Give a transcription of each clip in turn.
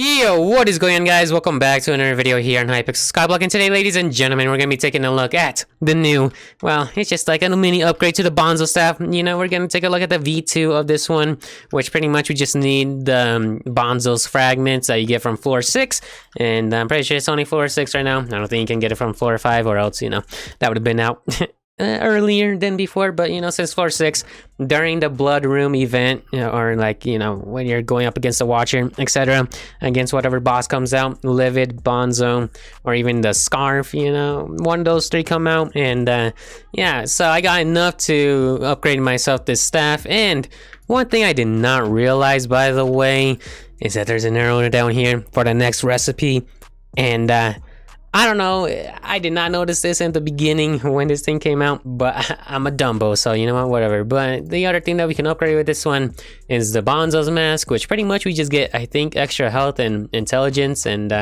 Yo, what is going on, guys? Welcome back to another video here on Hypixel Skyblock, and today, ladies and gentlemen, we're gonna be taking a look at the new, well, it's just like a mini upgrade to the Bonzo Staff. You know, we're gonna take a look at the V2 of this one, which pretty much we just need the Bonzo's fragments that you get from floor 6, and I'm pretty sure it's only floor 6 right now. I don't think you can get it from floor 5, or else, you know, that would have been out earlier than before, but you know, since floor 6 during the blood room event, you know, or like, you know, when you're going up against the watcher, etc., against whatever boss comes out, livid, bonzo, or even the scarf, you know, one of those 3 come out, and yeah, so I got enough to upgrade myself this staff. And one thing I did not realize, by the way, is that there's an arrow down here for the next recipe, and I don't know, I did not notice this in the beginning when this thing came out, but I'm a dumbo, so you know what, whatever. But the other thing that we can upgrade with this one is the Bonzo's mask, which pretty much we just get, I think, extra health and intelligence, and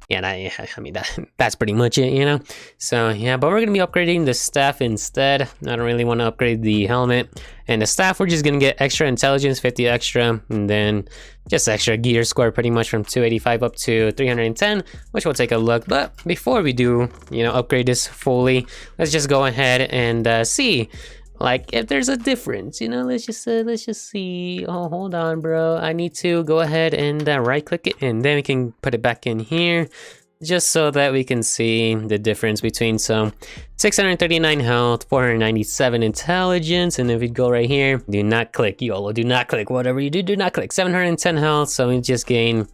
yeah, I mean, that's pretty much it, you know? So, yeah, but we're going to be upgrading the staff instead. I don't really want to upgrade the helmet. And the staff, we're just going to get extra intelligence, 50 extra, and then just extra gear score pretty much from 285 up to 310, which we'll take a look. But before we do, you know, upgrade this fully, let's just go ahead and see, like, if there's a difference, you know. Let's just see. Oh, hold on, bro. I need to go ahead and right click it, and then we can put it back in here, just so that we can see the difference between. So 639 health, 497 intelligence, and if we go right here, do not click, YOLO, do not click, whatever you do not click. 710 health, so we just gain,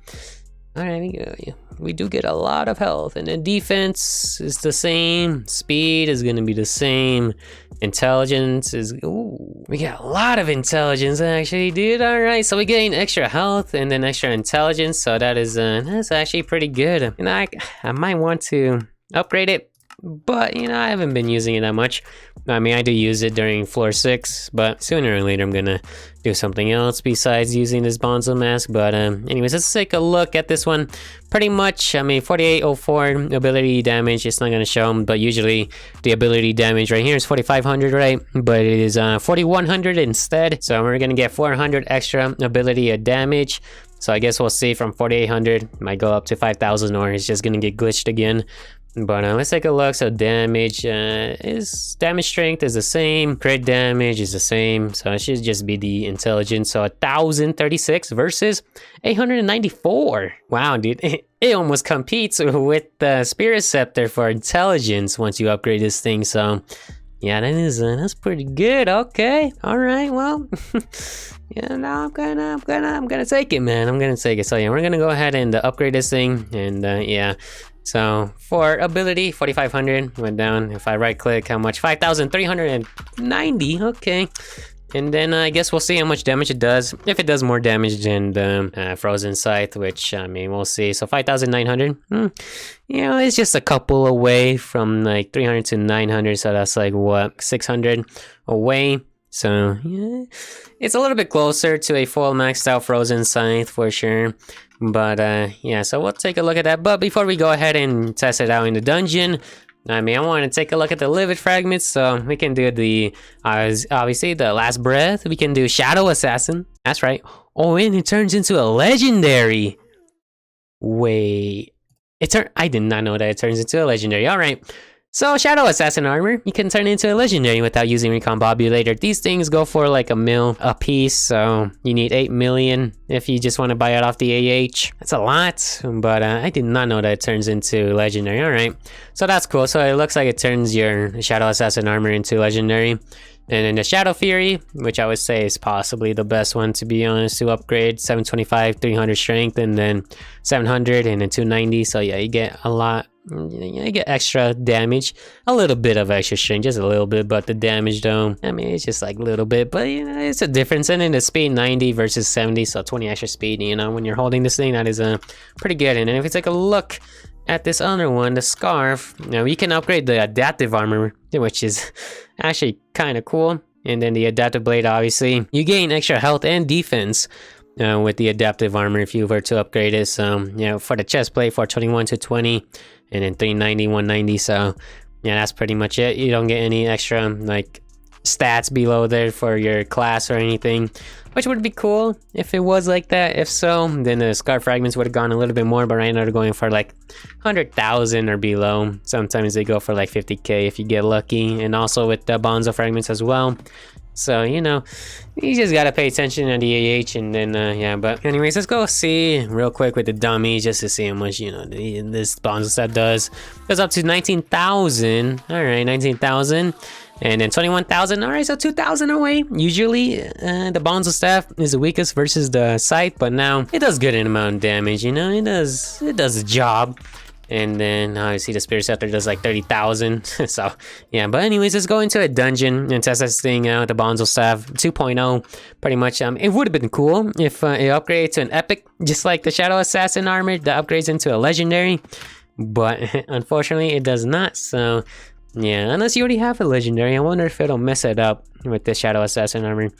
all right, we do get a lot of health, and then defense is the same, speed is gonna be the same, intelligence is, ooh, we got a lot of intelligence actually, dude. All right, so we gain extra health and then extra intelligence, so that is that's actually pretty good. And I might want to upgrade it, but you know, I haven't been using it that much. I mean, I do use it during floor 6, but sooner or later I'm gonna do something else besides using this Bonzo mask. But anyways, let's take a look at this one. Pretty much, I mean, 4804 ability damage, it's not gonna show them, but usually the ability damage right here is 4500, right? But it is 4100 instead, so we're gonna get 400 extra ability damage. So I guess we'll see from 4800, might go up to 5000, or it's just gonna get glitched again. But let's take a look. So damage damage strength is the same, crit damage is the same, so it should just be the intelligence. So 1036 versus 894. Wow, dude, it almost competes with the Spirit Scepter for intelligence once you upgrade this thing. So yeah, that's pretty good. Okay, all right, well, yeah, now I'm gonna take it, man. I'm gonna take it. So yeah, we're gonna go ahead and upgrade this thing, and yeah. So for ability, 4500 went down. If I right click, how much? 5390. Okay. And then I guess we'll see how much damage it does. If it does more damage than the Frozen Scythe, which I mean, we'll see. So 5900. You know, it's just a couple away from like 300 to 900. So that's like what, 600 away. So yeah, it's a little bit closer to a full maxed out Frozen Scythe for sure. But yeah, so we'll take a look at that. But before we go ahead and test it out in the dungeon, I mean, I want to take a look at the livid fragments. So we can do the obviously the last breath. We can do Shadow Assassin. That's right. Oh, and it turns into a legendary. Wait, I did not know that it turns into a legendary. All right. So Shadow Assassin armor, you can turn into a legendary without using Recombobulator. These things go for like $1 mil a piece, so you need 8 million if you just want to buy it off the AH. That's a lot, but I did not know that it turns into legendary. All right, so that's cool. So it looks like it turns your Shadow Assassin armor into legendary. And then the Shadow Fury, which I would say is possibly the best one, to be honest, to upgrade. 725, 300 strength, and then 700, and then 290. So yeah, you get a lot. You get extra damage, a little bit of extra strength, just a little bit, but the damage though, I mean, it's just like a little bit, but you know, it's a difference. And then the speed 90 versus 70, so 20 extra speed, you know, when you're holding this thing, that is pretty good. And then if you take a look at this other one, the scarf, now you can upgrade the adaptive armor, which is actually kind of cool. And then the adaptive blade, obviously, you gain extra health and defense with the adaptive armor if you were to upgrade it. So, you know, for the chest plate, 421 to 20, and then 390, 190. So, yeah, that's pretty much it. You don't get any extra, like, stats below there for your class or anything, which would be cool if it was like that. If so, then the scar fragments would have gone a little bit more, but right now they're going for like 100,000 or below. Sometimes they go for like 50k if you get lucky, and also with the Bonzo fragments as well. So, you know, you just gotta pay attention at the AH, and then, yeah, but anyways, let's go see real quick with the dummy just to see how much, you know, this Bonzo Staff does. Goes up to 19,000, all right, 19,000, and then 21,000, all right, so 2,000 away. Usually, the Bonzo Staff is the weakest versus the Scythe, but now it does good in amount of damage, you know, it does the job. And then obviously the Spirit Scepter does like 30,000. So yeah, but anyways, let's go into a dungeon and test this thing out. The Bonzo Staff 2.0, pretty much. It would have been cool if it upgraded to an epic, just like the Shadow Assassin armor that upgrades into a legendary. But unfortunately, it does not. So yeah, unless you already have a legendary, I wonder if it'll mess it up with the Shadow Assassin armor.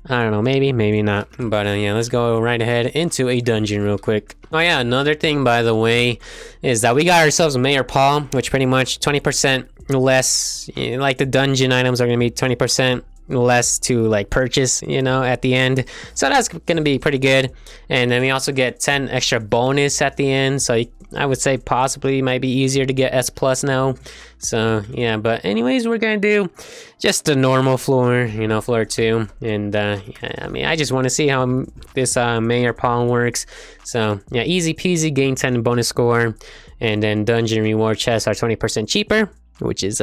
I don't know, maybe not. But yeah, let's go right ahead into a dungeon real quick. Oh yeah, another thing, by the way, is that we got ourselves a Mayor Paw, which pretty much 20% less, like the dungeon items are gonna be 20% less to like purchase, you know, at the end. So that's gonna be pretty good. And then we also get 10 extra bonus at the end, so I would say possibly might be easier to get S plus now. So yeah, but anyways, we're gonna do just the normal floor, you know, floor 2. And yeah, I mean, I just want to see how this Mayor Pawn works. So yeah, easy peasy, gain 10 bonus score, and then dungeon reward chests are 20% cheaper, which is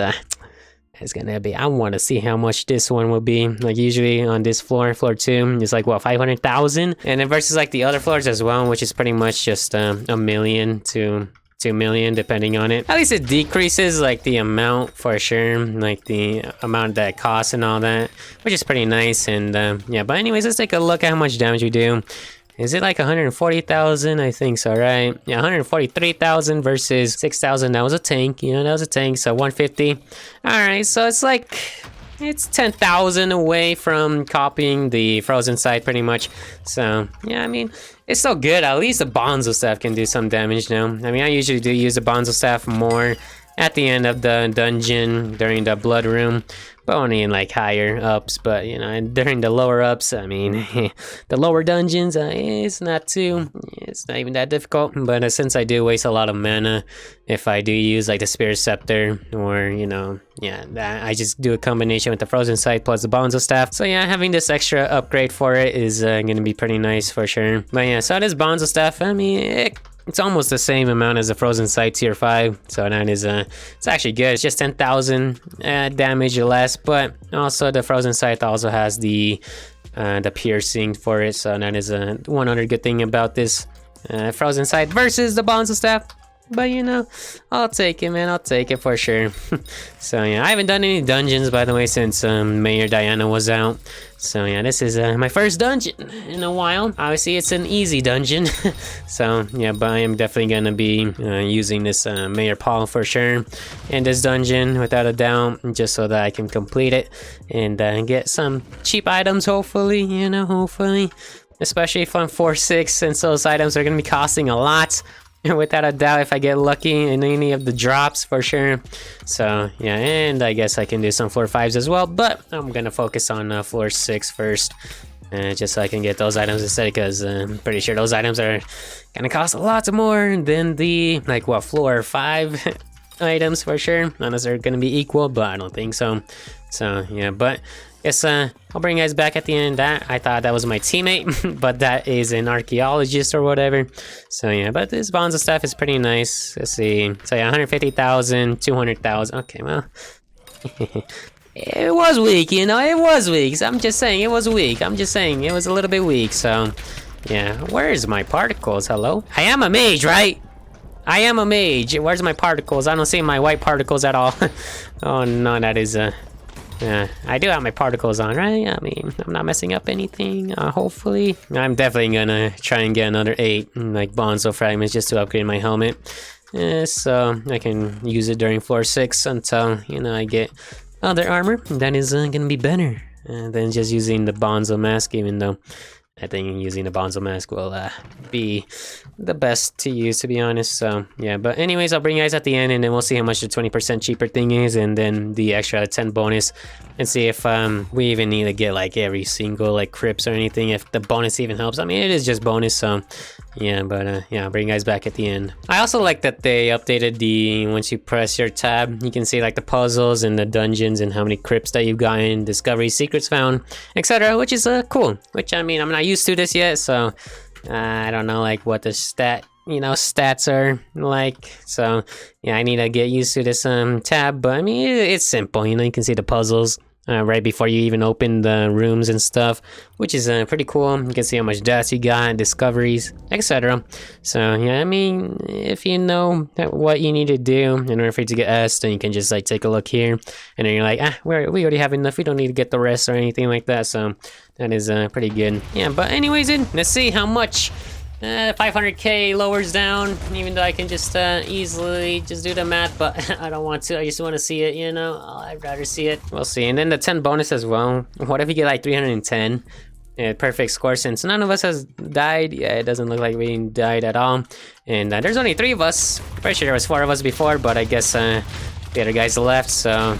it's gonna be, I want to see how much this one will be. Like usually on this floor 2, it's like what, 500,000, and then versus like the other floors as well, which is pretty much just a million to 2 million depending on it. At least it decreases like the amount for sure, like the amount that it costs and all that, which is pretty nice. And yeah, but anyways, let's take a look at how much damage we do. Is it like 140,000? I think so, right? Yeah, 143,000 versus 6,000. That was a tank, you know, that was a tank. So 150. All right, so it's like, it's 10,000 away from copying the Frozen Scythe pretty much. So yeah, I mean, it's still good. At least the Bonzo Staff can do some damage now. I mean, I usually do use the Bonzo Staff more at the end of the dungeon during the blood room, but only in like higher ups. But you know, during the lower ups, I mean, the lower dungeons, it's not even that difficult. But since I do waste a lot of mana if I do use like the Spirit Scepter, or you know, yeah, I just do a combination with the Frozen Scythe plus the Bonzo Staff. So yeah, having this extra upgrade for it is gonna be pretty nice for sure. But yeah, so this Bonzo Staff, I mean, it's almost the same amount as the Frozen Scythe tier 5, so that is it's actually good. It's just 10,000 damage or less, but also the Frozen Scythe also has the piercing for it, so that is one other good thing about this Frozen Scythe versus the Bonzo Staff. But you know, I'll take it, man. I'll take it for sure. So yeah, I haven't done any dungeons, by the way, since Mayor Diana was out. So yeah, this is my first dungeon in a while. Obviously, it's an easy dungeon. So yeah, but I am definitely gonna be using this Mayor Paul for sure in this dungeon, without a doubt, just so that I can complete it and get some cheap items, hopefully, you know, hopefully. Especially if I'm 4-6, since those items are gonna be costing a lot. Without a doubt, if I get lucky in any of the drops, for sure. So yeah, and I guess I can do some floor 5s as well, but I'm gonna focus on floor 6 first, just so I can get those items instead, because I'm pretty sure those items are gonna cost a lot more than the like what, floor 5 items for sure, unless they're gonna be equal, but I don't think so. So yeah, but yes, I'll bring you guys back at the end. That I thought that was my teammate, but that is an archaeologist or whatever. So yeah, but this Bonzo Staff is pretty nice. Let's see. So yeah, 150,000, 200,000. Okay, well, it was weak, you know, it was weak. So I'm just saying it was weak. I'm just saying it was a little bit weak. So yeah, where's my particles? Hello? I am a mage, right? I am a mage. Where's my particles? I don't see my white particles at all. Oh no, that is I do have my particles on, right? I mean, I'm not messing up anything, hopefully. I'm definitely gonna try and get another 8, like, Bonzo fragments just to upgrade my helmet. So I can use it during floor 6 until, you know, I get other armor. That is gonna be better than just using the Bonzo mask, even though I think using the Bonzo mask will be the best to use, to be honest. So yeah, but anyways, I'll bring you guys at the end, and then we'll see how much the 20% cheaper thing is, and then the extra 10 bonus, and see if we even need to get like every single like crypts or anything, if the bonus even helps. I mean, it is just bonus, so yeah, but yeah, I'll bring you guys back at the end. I also like that they updated the, once you press your tab, you can see like the puzzles and the dungeons and how many crypts that you've gotten, discovery, secrets found, etc., which is cool. Which, I mean, I'm not used to this yet, so I don't know like what the stats are like. So yeah, I need to get used to this tab, but I mean, it's simple. You know, you can see the puzzles right before you even open the rooms and stuff, which is pretty cool. You can see how much deaths you got, discoveries, etc. So yeah, I mean, if you know what you need to do in order for you to get S, then you can just like take a look here, and then you're like, we already have enough, we don't need to get the rest or anything like that. So that is pretty good. Yeah, but anyways, let's see how much 500k lowers down, even though I can just easily just do the math, but I don't want to. I just want to see it, you know. I'd rather see it. We'll see. And then the 10 bonus as well. What if you get like 310? Perfect score, since none of us has died. Yeah, it doesn't look like we died at all. And there's only 3 of us. Pretty sure there was 4 of us before, but I guess the other guys left, so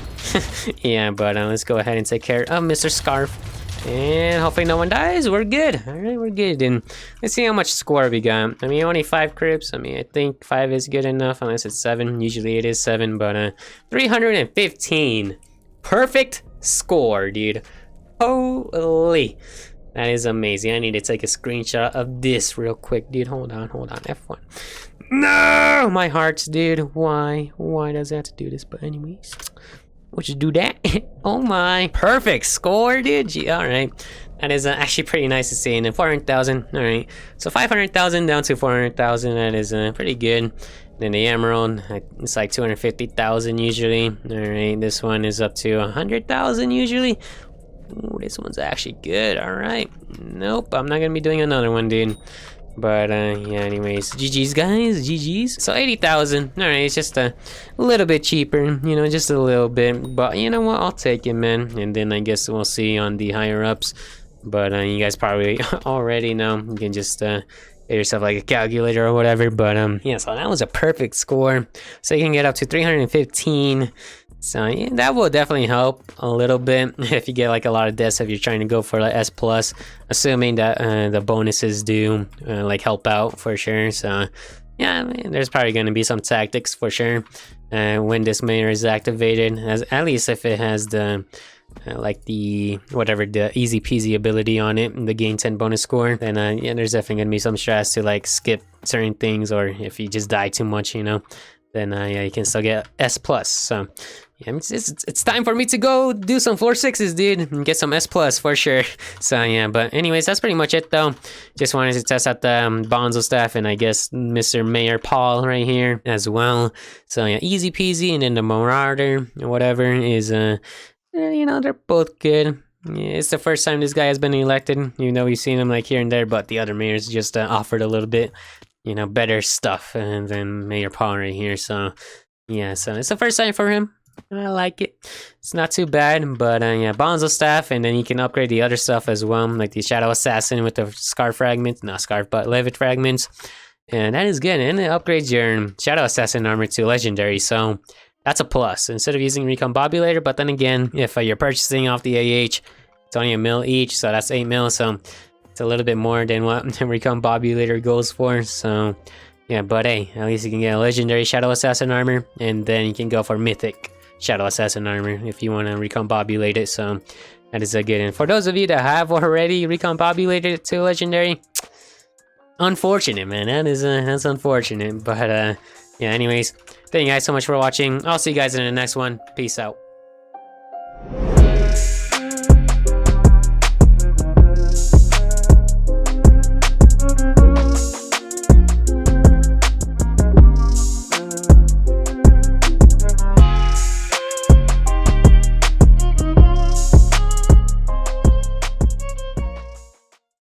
yeah, but let's go ahead and take care of Mr. Scarf. And hopefully no one dies. We're good. All right, we're good. And let's see how much score we got. I mean, only 5 crypts. I mean, I think 5 is good enough, unless it's 7. Usually it is 7, but 315. Perfect score, dude. Holy. That is amazing. I need to take a screenshot of this real quick, dude. Hold on. F1. No! My hearts, dude. Why? Why does it have to do this? But anyways, we'll just do that. Oh my, perfect score, dude. Gee, all right, that is actually pretty nice to see. And then 400,000. All right, so 500,000 down to 400,000. That is pretty good. Then the emerald, it's like 250,000 usually. All right, this one is up to 100,000 usually. Ooh, this one's actually good. All right, nope, I'm not gonna be doing another one, dude. But yeah, anyways, GG's guys, GG's. So 80,000. All right, it's just a little bit cheaper, you know, just a little bit. But you know what? I'll take it, man. And then I guess we'll see on the higher ups. But you guys probably already know. You can just get yourself like a calculator or whatever. But yeah, so that was a perfect score. So you can get up to 315. So yeah, that will definitely help a little bit if you get like a lot of deaths, if you're trying to go for like S+, assuming that the bonuses do like help out for sure. So yeah, I mean, there's probably going to be some tactics for sure when this mayor is activated, at least if it has the like the whatever the easy peasy ability on it, the gain 10 bonus score, then yeah, there's definitely going to be some stress to like skip certain things, or if you just die too much, you know, then yeah, you can still get S+. So yeah, it's time for me to go do some floor 6s, dude, and get some S+ for sure. So yeah, but anyways, that's pretty much it though. Just wanted to test out the Bonzo Staff, and I guess Mr. Mayor Paul right here as well. So yeah, easy peasy. And then the Marauder or whatever is you know, they're both good. Yeah, it's the first time this guy has been elected, even though we've seen him like here and there, but the other mayors just offered a little bit, you know, better stuff than Mayor Paul right here. So yeah, so it's the first time for him. I like it. It's not too bad, but yeah, Bonzo Staff, and then you can upgrade the other stuff as well, like the Shadow Assassin with the Scarf fragments, not Scarf, but Levit fragments, and that is good. And it upgrades your Shadow Assassin armor to Legendary, so that's a plus instead of using Recombobulator. But then again, if you're purchasing off the AH, it's only $1 mil each, so that's 8 mil, so it's a little bit more than what Recombobulator goes for. So yeah, but hey, at least you can get a Legendary Shadow Assassin armor, and then you can go for Mythic Shadow Assassin armor if you want to recombobulate it. So that is a good. And for those of you that have already recombobulated it to Legendary, unfortunate, man. That's unfortunate. But yeah, anyways, thank you guys so much for watching. I'll see you guys in the next one. Peace out.